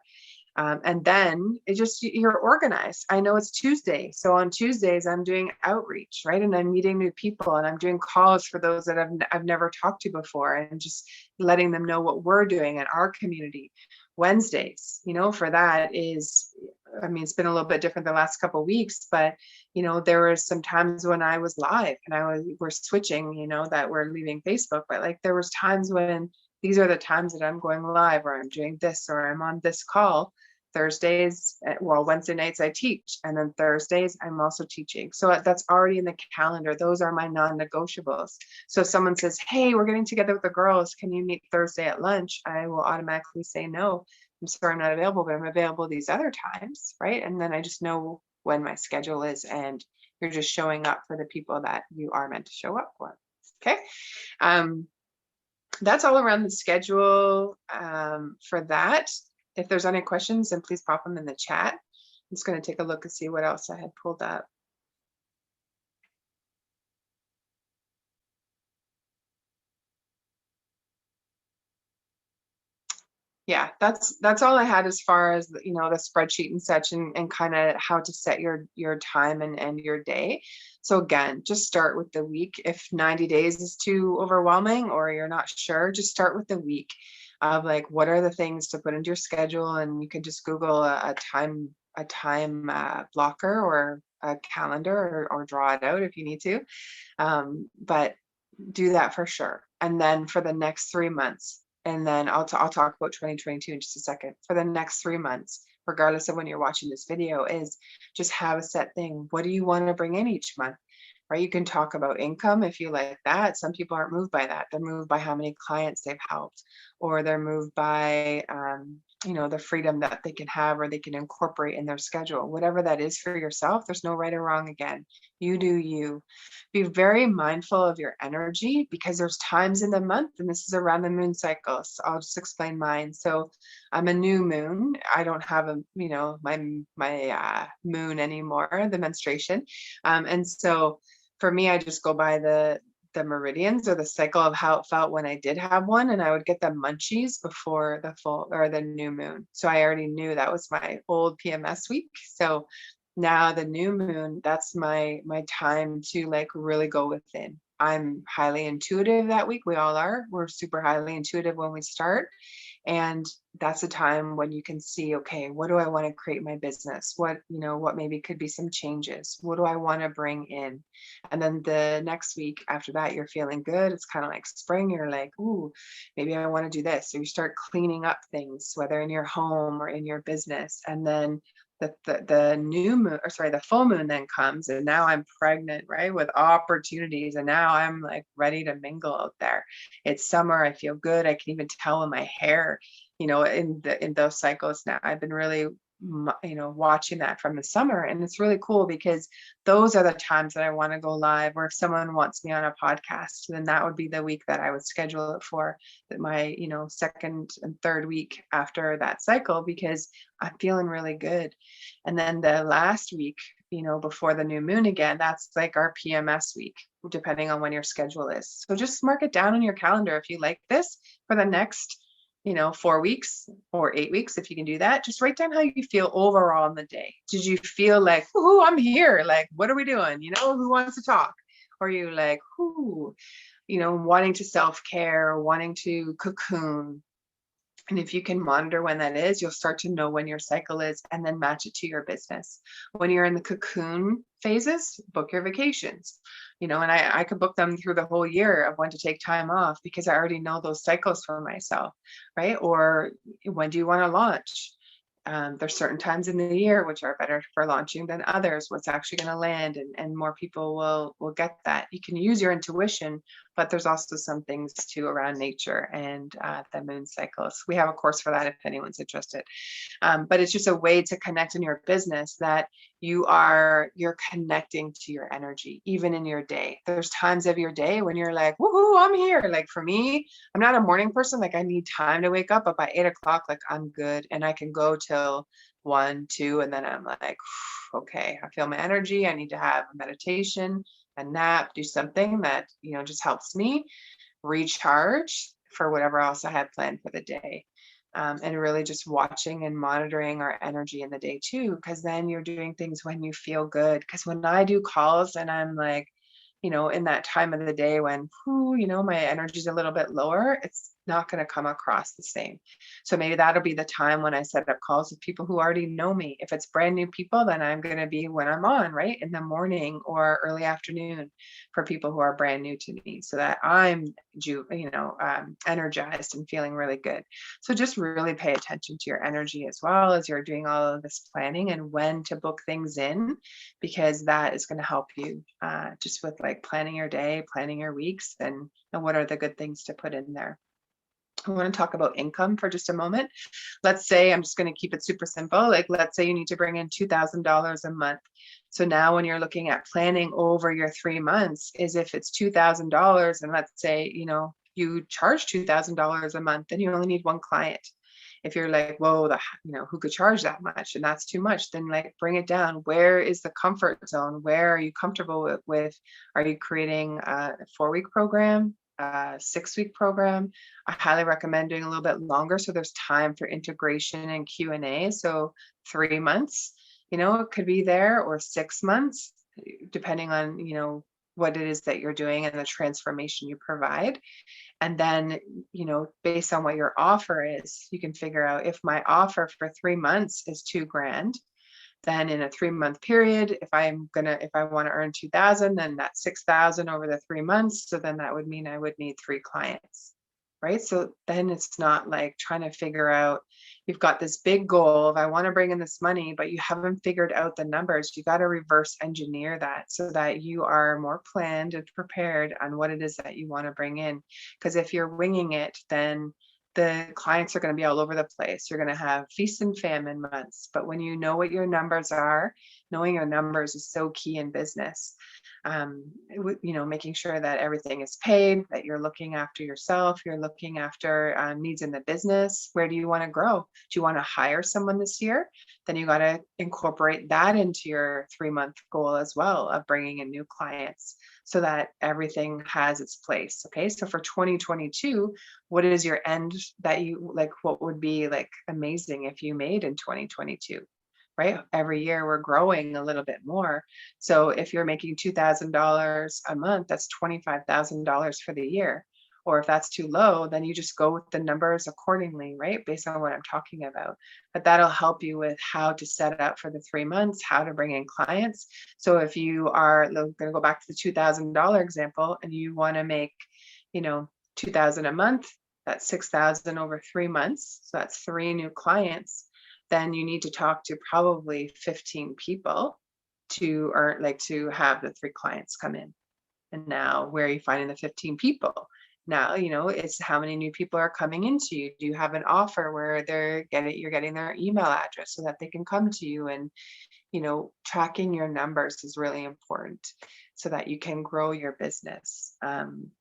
And then you're organized. I know it's Tuesday. So on Tuesdays, I'm doing outreach, right? And I'm meeting new people, and I'm doing calls for those that I've never talked to before, and just letting them know what we're doing in our community. Wednesdays, for that is, it's been a little bit different the last couple of weeks, but there were some times when I was live and we're switching, that we're leaving Facebook, but like there was times when these are the times that I'm going live, or I'm doing this, or I'm on this call. Thursdays, Wednesday nights I teach, and then Thursdays I'm also teaching. So that's already in the calendar. Those are my non-negotiables. So if someone says, hey, we're getting together with the girls, can you meet Thursday at lunch? I will automatically say no. I'm sorry, I'm not available, but I'm available these other times, right? And then I just know when my schedule is, and you're just showing up for the people that you are meant to show up for. Okay. That's all around the schedule for that. If there's any questions, then please pop them in the chat. I'm just going to take a look and see what else I had pulled up. Yeah, that's all I had as far as the spreadsheet and such, and kind of how to set your time and your day. So again, just start with the week. If 90 days is too overwhelming or you're not sure, just start with the week of like, what are the things to put into your schedule, and you can just Google a time blocker or a calendar, or draw it out if you need to. But do that for sure. And then for the next 3 months, and then I'll talk about 2022 in just a second. For the next 3 months, regardless of when you're watching this video, is just have a set thing. What do you want to bring in each month? Right? You can talk about income if you like that. Some people aren't moved by that. They're moved by how many clients they've helped, or they're moved by the freedom that they can have, or they can incorporate in their schedule. Whatever that is for yourself, there's no right or wrong. Again, you do you. Be very mindful of your energy, because there's times in the month, and this is around the moon cycle. So I'll just explain mine. So I'm a new moon. I don't have my moon anymore, the menstruation. And so for me, I just go by the meridians, or the cycle of how it felt when I did have one, and I would get the munchies before the full or the new moon. So I already knew that was my old PMS week. So now the new moon, that's my time to like really go within. I'm highly intuitive that week. We all are. We're super highly intuitive when we start. And that's a time when you can see, okay, what do I want to create in my business? What maybe could be some changes? What do I want to bring in? And then the next week after that, you're feeling good. It's kind of like spring. You're like, ooh, maybe I want to do this. So you start cleaning up things, whether in your home or in your business. And then the new moon, or sorry, the full moon then comes, and now I'm pregnant, right, with opportunities, and now I'm like ready to mingle out there. It's summer. I feel good. I can even tell in my hair, in those cycles now. I've been really watching that from the summer, and it's really cool, because those are the times that I want to go live. Or if someone wants me on a podcast, then that would be the week that I would schedule it for, that my second and third week after that cycle, because I'm feeling really good. And then the last week, before the new moon again, that's like our PMS week, depending on when your schedule is. So just mark it down on your calendar if you like this, for the next 4 weeks or 8 weeks, if you can do that. Just write down how you feel overall in the day. Did you feel like, ooh, I'm here, like, what are we doing, who wants to talk? Or you like, ooh, wanting to self-care, wanting to cocoon. And if you can monitor when that is, you'll start to know when your cycle is, and then match it to your business. When you're in the cocoon phases, book your vacations, and I could book them through the whole year of when to take time off, because I already know those cycles for myself, right? Or when do you want to launch? There's certain times in the year which are better for launching than others, what's actually going to land, and more people will get that. You can use your intuition, but there's also some things too around nature and the moon cycles. We have a course for that if anyone's interested. But it's just a way to connect in your business, that you're connecting to your energy, even in your day. There's times of your day when you're like, woohoo, I'm here. Like for me, I'm not a morning person. Like I need time to wake up, but by 8 o'clock, like I'm good. And I can go till 1, 2, and then I'm like, okay, I feel my energy. I need to have a meditation, a nap, do something that, just helps me recharge for whatever else I had planned for the day. And really just watching and monitoring our energy in the day too, because then you're doing things when you feel good. Because when I do calls and I'm like, in that time of the day when, my energy is a little bit lower, it's not going to come across the same. So maybe that'll be the time when I set up calls with people who already know me. If it's brand new people, then I'm going to be when I'm on, right, in the morning or early afternoon, for people who are brand new to me, so that I'm, energized and feeling really good. So just really pay attention to your energy as well as you're doing all of this planning, and when to book things in, because that is going to help you just with like planning your day, planning your weeks, and what are the good things to put in there. I want to talk about income for just a moment. Let's say, I'm just going to keep it super simple. Like, let's say you need to bring in $2,000 a month. So now when you're looking at planning over your 3 months, is if it's $2,000 and let's say, you charge $2,000 a month, then you only need one client. If you're like, whoa, who could charge that much? And that's too much, then like bring it down. Where is the comfort zone? Where are you comfortable with? Are you creating a 4-week program? A 6-week program? I highly recommend doing a little bit longer so there's time for integration and Q&A. So 3 months, it could be there, or 6 months, depending on, what it is that you're doing and the transformation you provide. And then, based on what your offer is, you can figure out, if my offer for 3 months is $2,000, then in a 3-month period, if I want to earn 2,000, then that's 6,000 over the 3 months. So then that would mean I would need 3 clients, right? So then it's not like trying to figure out, you've got this big goal of, I want to bring in this money, but you haven't figured out the numbers. You got to reverse engineer that so that you are more planned and prepared on what it is that you want to bring in. Because if you're winging it, then the clients are going to be all over the place. You're going to have feast and famine months. But when you know what your numbers are, knowing your numbers is so key in business. Making sure that everything is paid, that you're looking after yourself, you're looking after needs in the business. Where do you want to grow? Do you want to hire someone this year? Then you got to incorporate that into your 3-month goal as well, of bringing in new clients, so that everything has its place. Okay. So for 2022, what is your end that you like? What would be like amazing if you made in 2022? Right? Every year we're growing a little bit more. So if you're making $2,000 a month, that's $25,000 for the year. Or if that's too low, then you just go with the numbers accordingly, right? Based on what I'm talking about. But that'll help you with how to set it up for the 3 months, how to bring in clients. So if you are going to go back to the $2,000 example, and you want to make, $2,000 a month, that's $6,000 over 3 months. So that's 3 new clients. Then you need to talk to probably 15 people to have the 3 clients come in. And now, where are you finding the 15 people? Now, it's how many new people are coming into you. Do you have an offer where you're getting their email address so that they can come to you? And, tracking your numbers is really important so that you can grow your business. And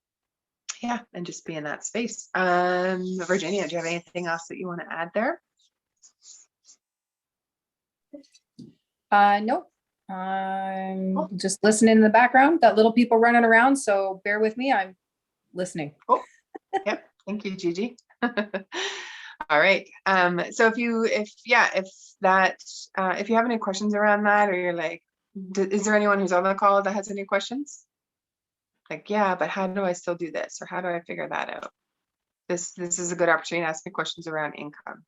just be in that space. Virginia, do you have anything else that you want to add there? Nope. I'm just listening in the background. Got little people running around, so bear with me. I'm listening. Oh, yep. Thank you, Gigi. All right. So if you have any questions around that, or you're like, is there anyone who's on the call that has any questions? Like, yeah, but how do I still do this? Or how do I figure that out? This is a good opportunity to ask me questions around income.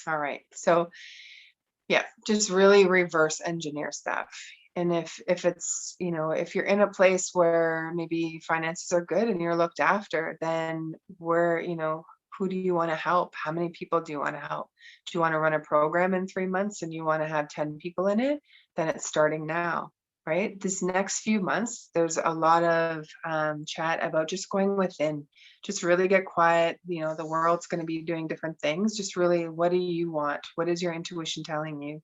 All right. So yeah, just really reverse engineer stuff. And if it's, if you're in a place where maybe finances are good and you're looked after, then who do you want to help? How many people do you want to help? Do you want to run a program in 3 months and you want to have 10 people in it? Then it's starting now, right? This next few months, there's a lot of chat about just going within, just really get quiet. The world's going to be doing different things. Just really, what do you want? What is your intuition telling you?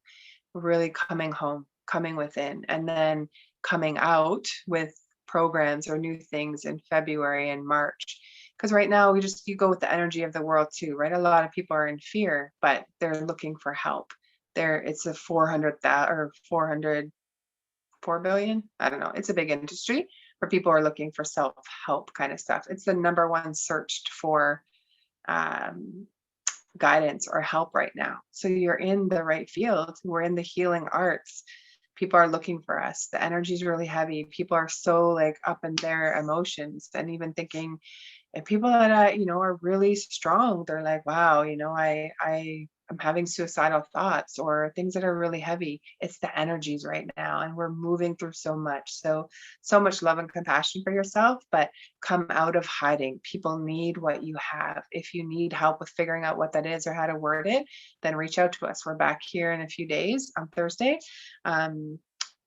Really coming home, coming within, and then coming out with programs or new things in February and March. Because right now you go with the energy of the world too, right? A lot of people are in fear, but they're looking for help. It's a 4 billion. I don't know. It's a big industry where people are looking for self-help kind of stuff. It's the number one searched for guidance or help right now. So you're in the right field. We're in the healing arts. People are looking for us. The energy is really heavy. People are so up in their emotions, and even thinking, and people that are really strong. They're like, wow, I'm having suicidal thoughts or things that are really heavy. It's the energies right now, and we're moving through so much. So much love and compassion for yourself, but come out of hiding. People need what you have. If you need help with figuring out what that is or how to word it, then reach out to us. We're back here in a few days on Thursday.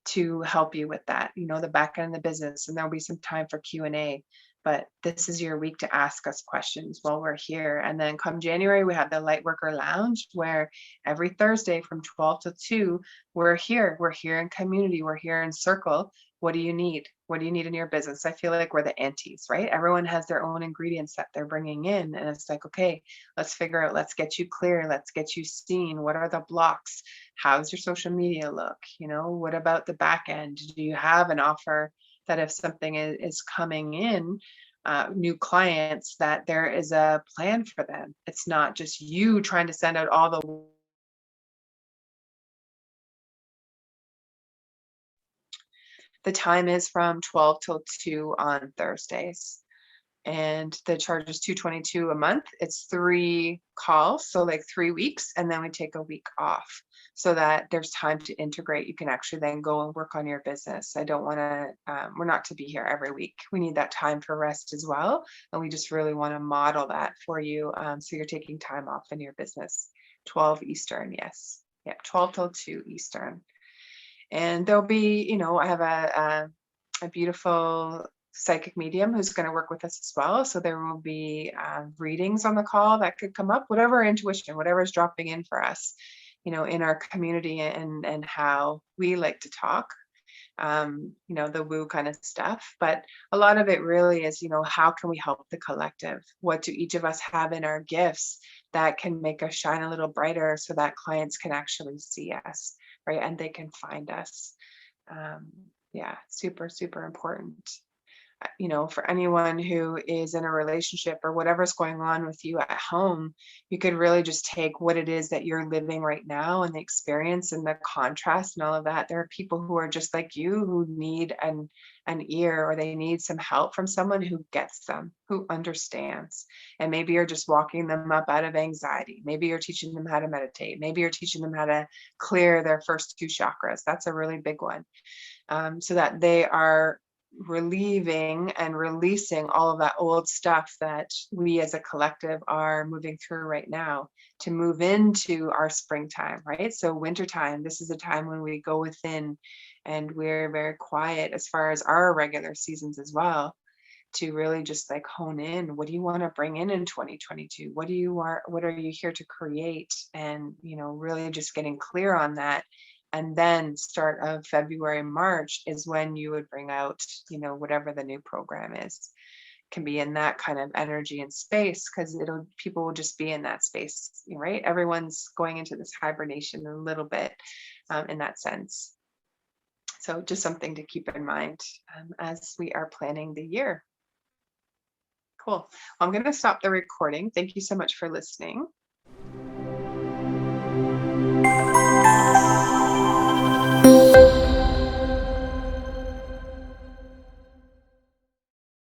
to help you with that, the back end of the business. And there'll be some time for Q&A, but this is your week to ask us questions while we're here. And then come January, we have the Lightworker Lounge, where every Thursday from 12 to 2, we're here in community, we're here in circle. What do you need? What do you need in your business? I feel like we're the aunties, right? Everyone has their own ingredients that they're bringing in. And it's like, okay, let's figure out, let's get you clear. Let's get you seen. What are the blocks? How's your social media look? What about the back end? Do you have an offer that if something is coming in, new clients, that there is a plan for them? It's not just you trying to send out all the time is from 12 till 2 on Thursdays. And the charge is $222 a month. It's 3 calls, so like 3 weeks, and then we take a week off so that there's time to integrate. You can actually then go and work on your business. I don't want to, we're not to be here every week. We need that time for rest as well. And we just really want to model that for you. So you're taking time off in your business. 12 Eastern, yes. Yeah, 12 till 2 Eastern. And there'll be, I have a beautiful psychic medium who's going to work with us as well. So there will be readings on the call that could come up, whatever intuition, whatever is dropping in for us, in our community and how we like to talk, the woo kind of stuff. But a lot of it really is, how can we help the collective? What do each of us have in our gifts that can make us shine a little brighter so that clients can actually see us, right? And they can find us. Yeah, super, super important. For anyone who is in a relationship or whatever's going on with you at home, you could really just take what it is that you're living right now and the experience and the contrast and all of that. There are people who are just like you who need an ear, or they need some help from someone who gets them, who understands. And maybe you're just walking them up out of anxiety. Maybe you're teaching them how to meditate. Maybe you're teaching them how to clear their first 2 chakras. That's a really big one. So that they are relieving and releasing all of that old stuff that we as a collective are moving through right now to move into our springtime, right? So wintertime, this is a time when we go within and we're very quiet as far as our regular seasons as well, to really just like hone in. What do you want to bring in 2022? What are you here to create? And, really just getting clear on that. And then start of February, March is when you would bring out, whatever the new program is. Can be in that kind of energy and space, because people will just be in that space, right? Everyone's going into this hibernation a little bit in that sense. So just something to keep in mind as we are planning the year. Cool. I'm going to stop the recording. Thank you so much for listening.